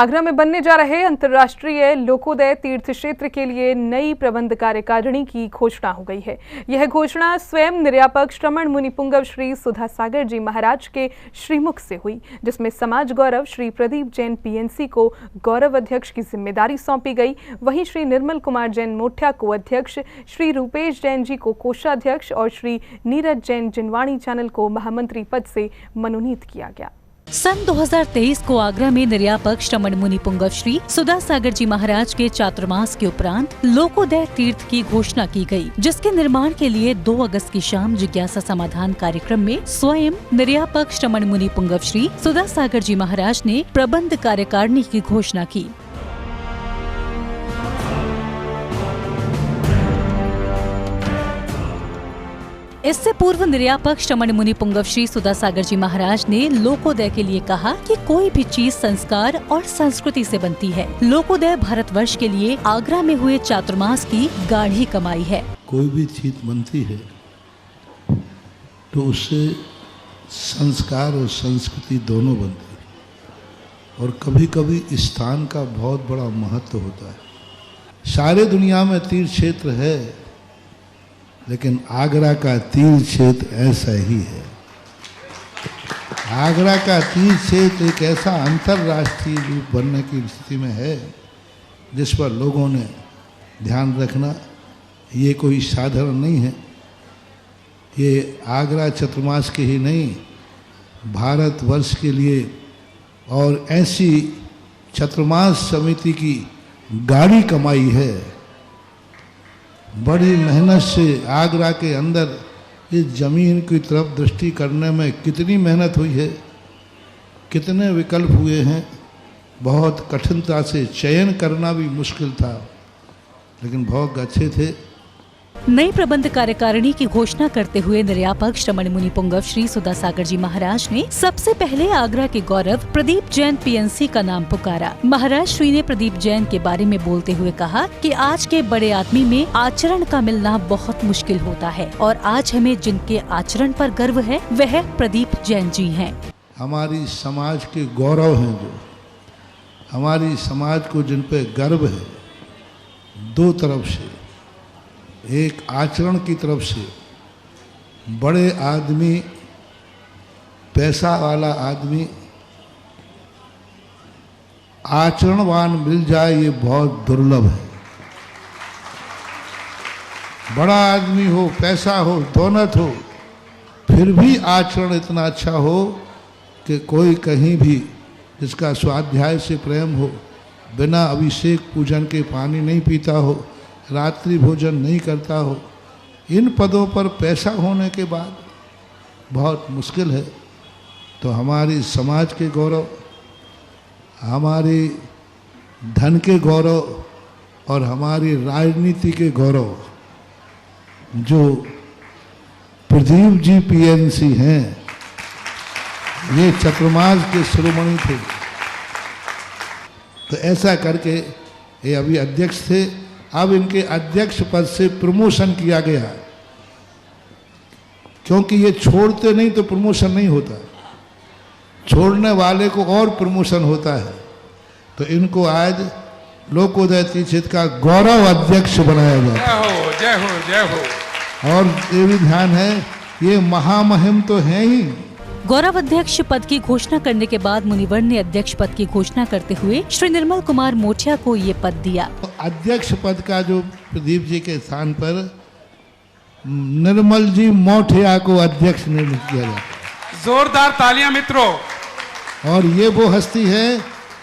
आगरा में बनने जा रहे अंतर्राष्ट्रीय लोकोदय तीर्थ क्षेत्र के लिए नई प्रबंध कार्यकारिणी की घोषणा हो गई है। यह घोषणा स्वयं निर्यापक श्रमण मुनि पुंगव श्री सुधा सागर जी महाराज के श्रीमुख से हुई, जिसमें समाज गौरव श्री प्रदीप जैन पीएनसी को गौरव अध्यक्ष की जिम्मेदारी सौंपी गई। वहीं श्री निर्मल कुमार जैन मोठिया को अध्यक्ष, श्री रूपेश जैन जी को कोषाध्यक्ष और श्री नीरज जैन जिनवाणी चैनल को महामंत्री पद से मनोनीत किया गया। सन 2023 को आगरा में निर्यापक श्रमण मुनि पुंगव श्री सुधा सागर जी महाराज के चातुर्मास के उपरांत लोकोदय तीर्थ की घोषणा की गई, जिसके निर्माण के लिए 2 अगस्त की शाम जिज्ञासा समाधान कार्यक्रम में स्वयं निर्यापक श्रमण मुनि पुंगव श्री सुधा सागर जी महाराज ने प्रबंध कार्यकारिणी की घोषणा की। इससे पूर्व निर्यापक श्रमण मुनि पुंगव श्री सुधा सागर जी महाराज ने लोकोदय के लिए कहा कि कोई भी चीज संस्कार और संस्कृति से बनती है। लोकोदय भारतवर्ष के लिए आगरा में हुए चातुर्मास की गाढ़ी कमाई है। कोई भी चीज बनती है तो उससे संस्कार और संस्कृति दोनों बनती है, और कभी कभी स्थान का बहुत बड़ा महत्व होता है। सारे दुनिया में तीर्थ क्षेत्र है, लेकिन आगरा का तीर्थ क्षेत्र ऐसा ही है। आगरा का तीर्थ क्षेत्र एक ऐसा अंतर्राष्ट्रीय रूप बनने की स्थिति में है जिस पर लोगों ने ध्यान रखना ये कोई साधारण नहीं है। ये आगरा चतुर्मास के ही नहीं, भारतवर्ष के लिए और ऐसी चतुर्मास समिति की गाढ़ी कमाई है। बड़ी मेहनत से आगरा के अंदर इस जमीन की तरफ दृष्टि करने में कितनी मेहनत हुई है, कितने विकल्प हुए हैं। बहुत कठिनता से चयन करना भी मुश्किल था, लेकिन बहुत अच्छे थे। नई प्रबंध कार्यकारिणी की घोषणा करते हुए निर्यापक श्रमण मुनि पुंगव श्री सुधा सागर जी महाराज ने सबसे पहले आगरा के गौरव प्रदीप जैन पीएनसी का नाम पुकारा। महाराज श्री ने प्रदीप जैन के बारे में बोलते हुए कहा कि आज के बड़े आदमी में आचरण का मिलना बहुत मुश्किल होता है, और आज हमें जिनके आचरण पर गर्व है वह प्रदीप जैन जी हैं। हमारी समाज के गौरव हैं, जो हमारी समाज को जिन पे गर्व है, 2 तरफ से, एक आचरण की तरफ से। बड़े आदमी, पैसा वाला आदमी आचरणवान मिल जाए ये बहुत दुर्लभ है। बड़ा आदमी हो, पैसा हो, दौलत हो, फिर भी आचरण इतना अच्छा हो कि कोई कहीं भी जिसका स्वाध्याय से प्रेम हो, बिना अभिषेक पूजन के पानी नहीं पीता हो, रात्रि भोजन नहीं करता हो, इन पदों पर पैसा होने के बाद बहुत मुश्किल है। तो हमारी समाज के गौरव, हमारी धन के गौरव और हमारी राजनीति के गौरव जो प्रदीप जी पीएनसी हैं, ये चतुर्मास के शिरोमणि थे। तो ऐसा करके ये अभी अध्यक्ष थे, अब इनके अध्यक्ष पद से प्रमोशन किया गया, क्योंकि ये छोड़ते नहीं तो प्रमोशन नहीं होता, छोड़ने वाले को और प्रमोशन होता है। तो इनको आज लोकोदय तीर्थ क्षेत्र का गौरव अध्यक्ष बनाया गया। जय हो, जय हो, जय हो। और ये भी ध्यान है, ये महामहिम तो है ही। गौरव अध्यक्ष पद की घोषणा करने के बाद मुनिवर ने अध्यक्ष पद की घोषणा करते हुए श्री निर्मल कुमार मोठिया को ये पद दिया। तो अध्यक्ष पद का जो प्रदीप जी के स्थान पर निर्मल जी मोठिया को अध्यक्ष निर्मित किया जाता। जोरदार तालियां मित्रों। और ये वो हस्ती है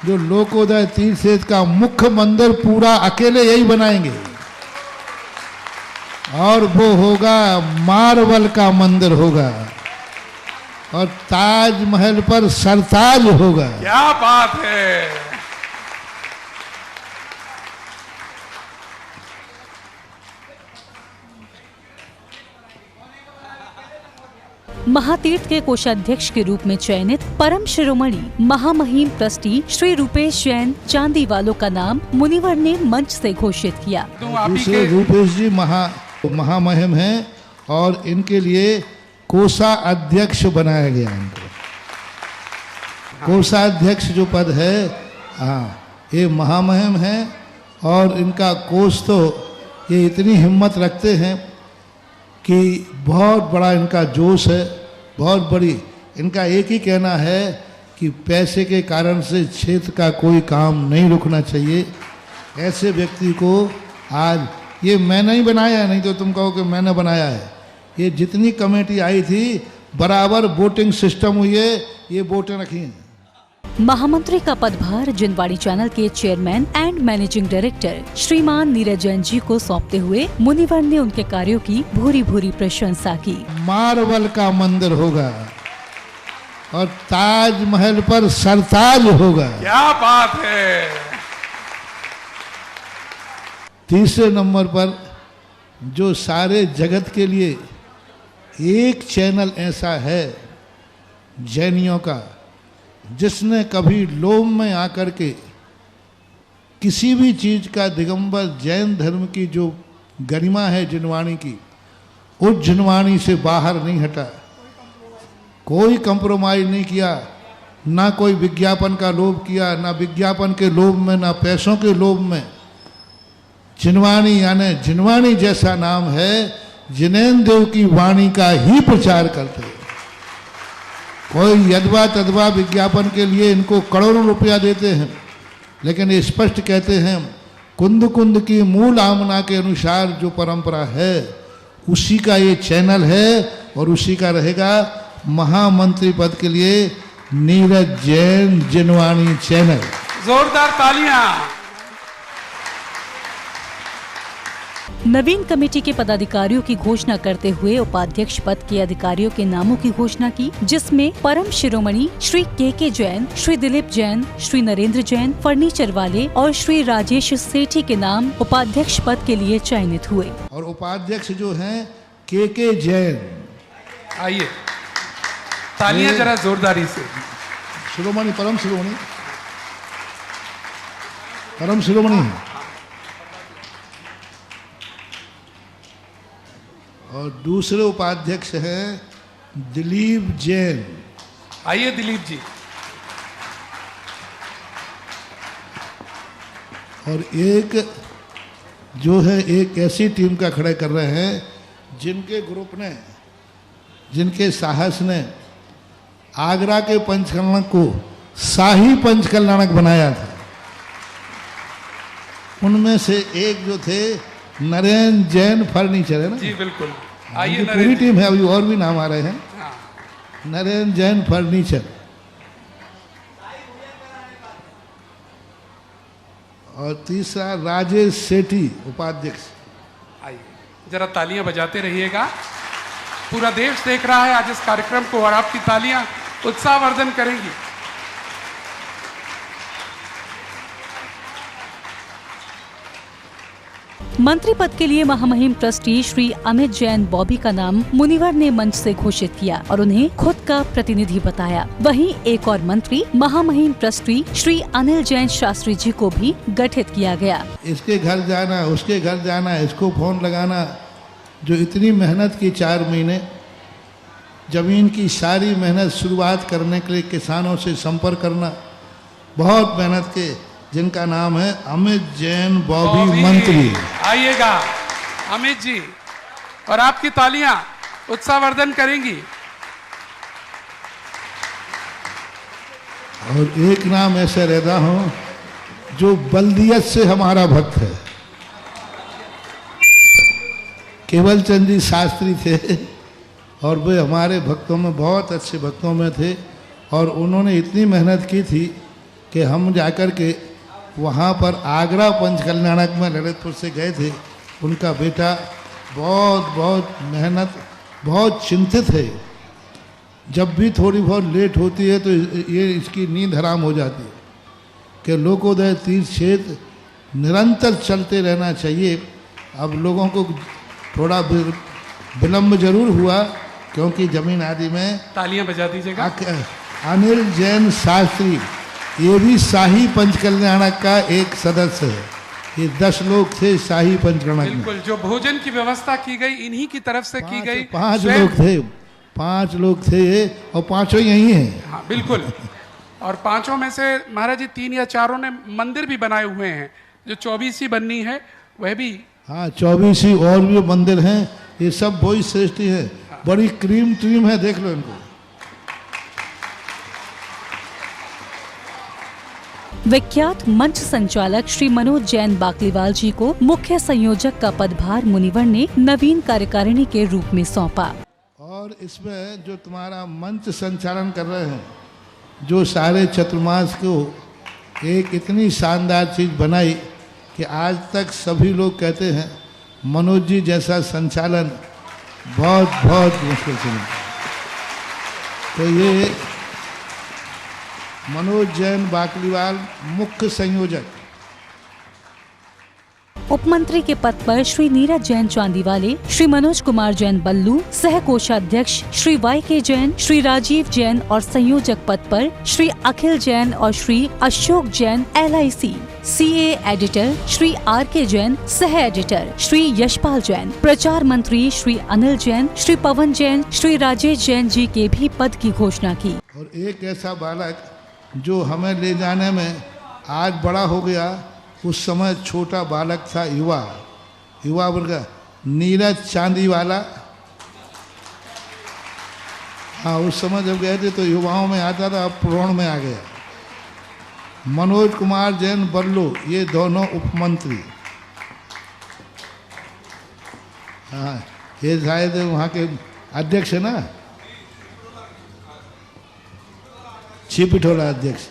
जो लोकोदय तीर्थ क्षेत्र का मुख्य मंदिर पूरा अकेले यही बनाएंगे, और वो होगा मार्बल का मंदिर होगा, और ताजमहल पर सरताज होगा। क्या बात है। महातीर्थ के कोषाध्यक्ष के रूप में चयनित परम शिरोमणि महामहिम ट्रस्टी श्री रूपेश जैन चांदी वालों का नाम मुनिवर ने मंच से घोषित किया। दूसरे रूपेश जी महामहिम हैं, और इनके लिए कोषाध्यक्ष बनाया गया। इनको कोषाध्यक्ष जो पद है हाँ, ये महामहिम हैं और इनका कोष तो ये इतनी हिम्मत रखते हैं कि बहुत बड़ा इनका जोश है, बहुत बड़ी। इनका एक ही कहना है कि पैसे के कारण से क्षेत्र का कोई काम नहीं रुकना चाहिए। ऐसे व्यक्ति को आज ये मैंने ही बनाया है, नहीं तो तुम कहो कि मैंने बनाया है। ये जितनी कमेटी आई थी बराबर वोटिंग सिस्टम हुई है, ये वोटें रखी हैं। महामंत्री का पदभार जिनवाणी चैनल के चेयरमैन एंड मैनेजिंग डायरेक्टर श्रीमान नीरज जैन जी को सौंपते हुए मुनिवर ने उनके कार्यों की भूरी भूरी प्रशंसा की। मार्बल का मंदिर होगा और ताजमहल पर सरताज होगा। क्या बात है। तीसरे नंबर पर जो सारे जगत के लिए एक चैनल ऐसा है जैनियों का, जिसने कभी लोभ में आकर के किसी भी चीज का, दिगंबर जैन धर्म की जो गरिमा है जिनवाणी की, उस जिनवाणी से बाहर नहीं हटा, कोई कंप्रोमाइज नहीं किया, ना कोई विज्ञापन का लोभ किया, ना विज्ञापन के लोभ में, ना पैसों के लोभ में। जिनवाणी यानी जिनवाणी जैसा नाम है, जिनेन्द्र देव की वाणी का ही प्रचार करते हैं। कोई यदवा तदवा विज्ञापन के लिए इनको करोड़ों रुपया देते हैं, लेकिन ये स्पष्ट कहते हैं कुंद कुंद की मूल आमना के अनुसार जो परंपरा है उसी का ये चैनल है और उसी का रहेगा। महामंत्री पद के लिए नीरज जैन जिनवाणी चैनल। जोरदार तालियां। नवीन कमेटी के पदाधिकारियों की घोषणा करते हुए उपाध्यक्ष पद के अधिकारियों के नामों की घोषणा की, जिसमें परम शिरोमणि श्री के जैन, श्री दिलीप जैन, श्री नरेंद्र जैन फर्नीचर वाले और श्री राजेश सेठी के नाम उपाध्यक्ष पद के लिए चयनित हुए। और उपाध्यक्ष जो हैं के जैन। आइए तालियां जरा जोरदारी से। शिरोमणि, परम शिरोमणि, परम शिरोमणि। और दूसरे उपाध्यक्ष हैं दिलीप जैन। आइए दिलीप जी। और एक जो है एक ऐसी टीम का खड़े कर रहे हैं जिनके ग्रुप ने, जिनके साहस ने आगरा के पंचकल्याणक को शाही पंचकल्याणक बनाया था। उनमें से एक जो थे नरेंद्र जैन फर्नीचर, है ना जी बिल्कुल। उनकी आइए पूरी टीम है, अभी और भी नाम आ रहे हैं। नरेंद्र जैन फर्नीचर। और तीसरा राजेश सेठी उपाध्यक्ष। आइए जरा तालियां बजाते रहिएगा। पूरा देश देख रहा है आज इस कार्यक्रम को और आपकी तालियां उत्साहवर्धन करेंगी। मंत्री पद के लिए महामहिम ट्रस्टी श्री अमित जैन बॉबी का नाम मुनिवर ने मंच से घोषित किया और उन्हें खुद का प्रतिनिधि बताया। वहीं एक और मंत्री महामहिम ट्रस्टी श्री अनिल जैन शास्त्री जी को भी गठित किया गया। इसके घर जाना, उसके घर जाना, इसको फोन लगाना, जो इतनी मेहनत की 4 महीने, जमीन की सारी मेहनत शुरुआत करने के लिए किसानों से संपर्क करना, बहुत मेहनत के, जिनका नाम है अमित जैन बॉबी मंत्री। आइएगा अमित जी और आपकी तालियां उत्साहवर्धन करेंगी। और एक नाम ऐसे रहता हूं जो बल्दियत से हमारा भक्त है, केवल चंद जी शास्त्री थे और वे हमारे भक्तों में बहुत अच्छे भक्तों में थे। और उन्होंने इतनी मेहनत की थी कि हम जाकर के वहाँ पर आगरा पंचकल्याणक में ललितपुर से गए थे। उनका बेटा बहुत मेहनत, बहुत चिंतित है। जब भी थोड़ी बहुत लेट होती है तो ये इसकी नींद हराम हो जाती है कि लोकोदय तीर्थ क्षेत्र निरंतर चलते रहना चाहिए। अब लोगों को थोड़ा विलम्ब जरूर हुआ क्योंकि जमीन आदि में। तालियां बजा दीजिएगा। अनिल जैन शास्त्री ये भी शाही पंचकल्याणक का एक सदस्य है। ये 10 लोग थे शाही पंचकल्याणक में। बिल्कुल, जो भोजन की व्यवस्था की गई इन्हीं की तरफ से की गई। 5 लोग थे, 5 लोग थे और 5 यही हैं। हाँ बिल्कुल। और 5 में से महाराज जी 3 या 4 ने मंदिर भी बनाए हुए हैं। जो 24वीं बननी है वह भी, हाँ 24 और भी मंदिर हैं। ये सब वही सृष्टि है, बड़ी क्रीम ट्रीम है, देख लो इनको। विख्यात मंच संचालक श्री मनोज जैन बाकलीवाल जी को मुख्य संयोजक का पदभार मुनिवर ने नवीन कार्यकारिणी के रूप में सौंपा। और इसमें जो तुम्हारा मंच संचालन कर रहे हैं, जो सारे चतुर्मास को एक इतनी शानदार चीज़ बनाई कि आज तक सभी लोग कहते हैं मनोज जी जैसा संचालन बहुत बहुत मुश्किल से मिलता। तो ये मनोज जैन बाकलीवाल मुख्य संयोजक। उप मंत्री के पद पर श्री नीरज जैन चांदीवाले, श्री मनोज कुमार जैन बल्लू, सह कोषाध्यक्ष श्री YK जैन, श्री राजीव जैन और संयोजक पद पर श्री अखिल जैन और Shri Ashok Jain LIC, CA editor Shri RK Jain, सह एडिटर श्री यशपाल जैन, प्रचार मंत्री श्री अनिल जैन, श्री पवन जैन, श्री राजेश जैन जी के भी पद की घोषणा की। और एक ऐसा बालक जो हमें ले जाने में आज बड़ा हो गया, उस समय छोटा बालक था, युवा वर्ग, नीरज चांदीवाला। हाँ, उस समय जब गए थे तो युवाओं में आता था, अब प्रौढ़ में आ गया। मनोज कुमार जैन बल्लू, ये दोनों उपमंत्री। हाँ, ये शायद वहाँ के अध्यक्ष है ना, छिपिठोला अध्यक्ष।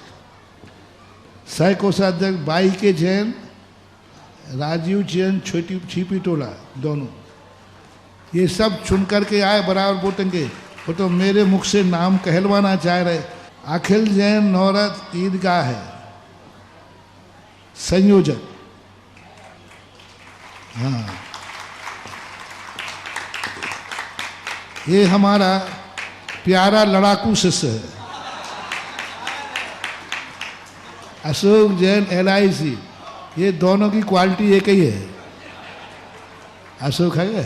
सह कोषाध्यक्ष YK जैन, राजीव जैन, छिपिठोला दोनों। ये सब चुन करके आए, बराबर वोटेंगे। वो तो मेरे मुख से नाम कहलवाना चाह रहे। अखिल जैन नौरत ईदगाह है संयोजक। हाँ, ये हमारा प्यारा लड़ाकू शिष्य है अशोक जैन LIC। ये दोनों की क्वालिटी एक ही है। अशोक है,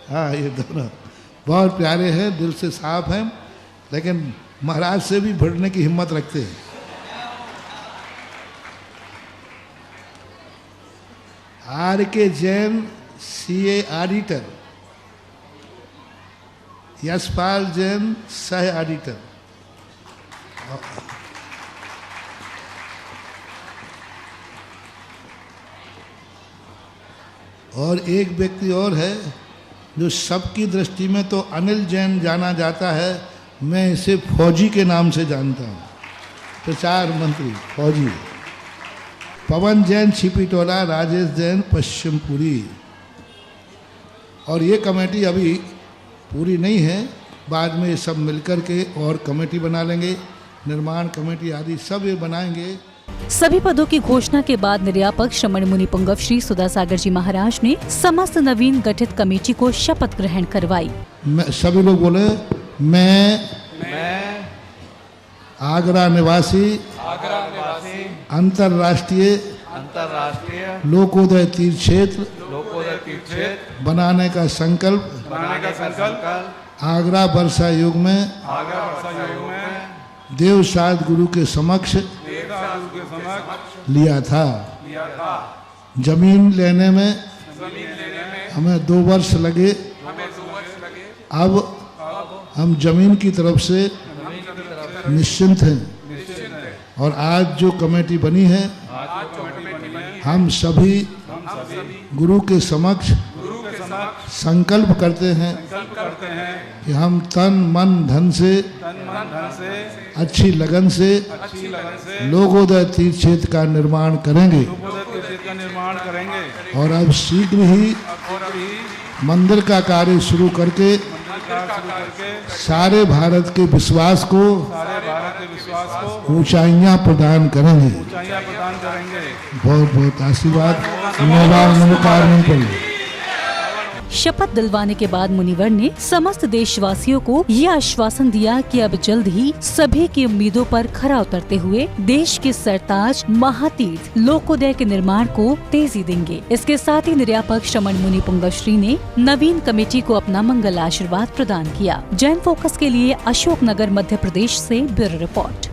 हाँ, ये दोनों बहुत प्यारे हैं, दिल से साफ हैं, लेकिन महाराज से भी भिड़ने की हिम्मत रखते हैं। RK Jain CA auditor, Yashpal Jain सह ऑडिटर। और एक व्यक्ति और है जो सबकी दृष्टि में तो अनिल जैन जाना जाता है, मैं इसे फौजी के नाम से जानता हूँ, प्रचार मंत्री फौजी। पवन जैन छिपिटोला, राजेश जैन पश्चिमपुरी। और ये कमेटी अभी पूरी नहीं है, बाद में ये सब मिलकर के और कमेटी बना लेंगे, निर्माण कमेटी आदि सब ये बनाएंगे। सभी पदों की घोषणा के बाद निर्यापक श्रमण मुनि पुंगव श्री सुधासागर जी महाराज ने समस्त नवीन गठित कमेटी को शपथ ग्रहण करवाई। सभी लोग बोले, मैं आगरा निवासी अंतर्राष्ट्रीय लोकोदय तीर्थ क्षेत्र बनाने का संकल्प आगरा वर्षा युग में देवसाद गुरु के समक्ष लिया था। जमीन लेने में हमें 2 वर्ष लगे। अब हम जमीन की तरफ से निश्चिंत हैं। और आज जो कमेटी बनी है, हम सभी गुरु के समक्ष संकल्प करते हैं कि हम तन मन धन से अच्छी लगन से लोकोदय तीर्थ क्षेत्र का निर्माण करेंगे। और अब शीघ्र ही मंदिर का कार्य शुरू करके सारे भारत के विश्वास को ऊंचाइयां प्रदान करेंगे। बहुत बहुत आशीर्वाद। शपथ दिलवाने के बाद मुनिवर ने समस्त देशवासियों को ये आश्वासन दिया कि अब जल्द ही सभी की उम्मीदों पर खरा उतरते हुए देश के सरताज महातीर्थ लोकोदय के निर्माण को तेजी देंगे। इसके साथ ही निर्यापक श्रमण मुनि पुंगव श्री ने नवीन कमेटी को अपना मंगल आशीर्वाद प्रदान किया। जैन फोकस के लिए अशोकनगर मध्य प्रदेश से ब्यूरो रिपोर्ट।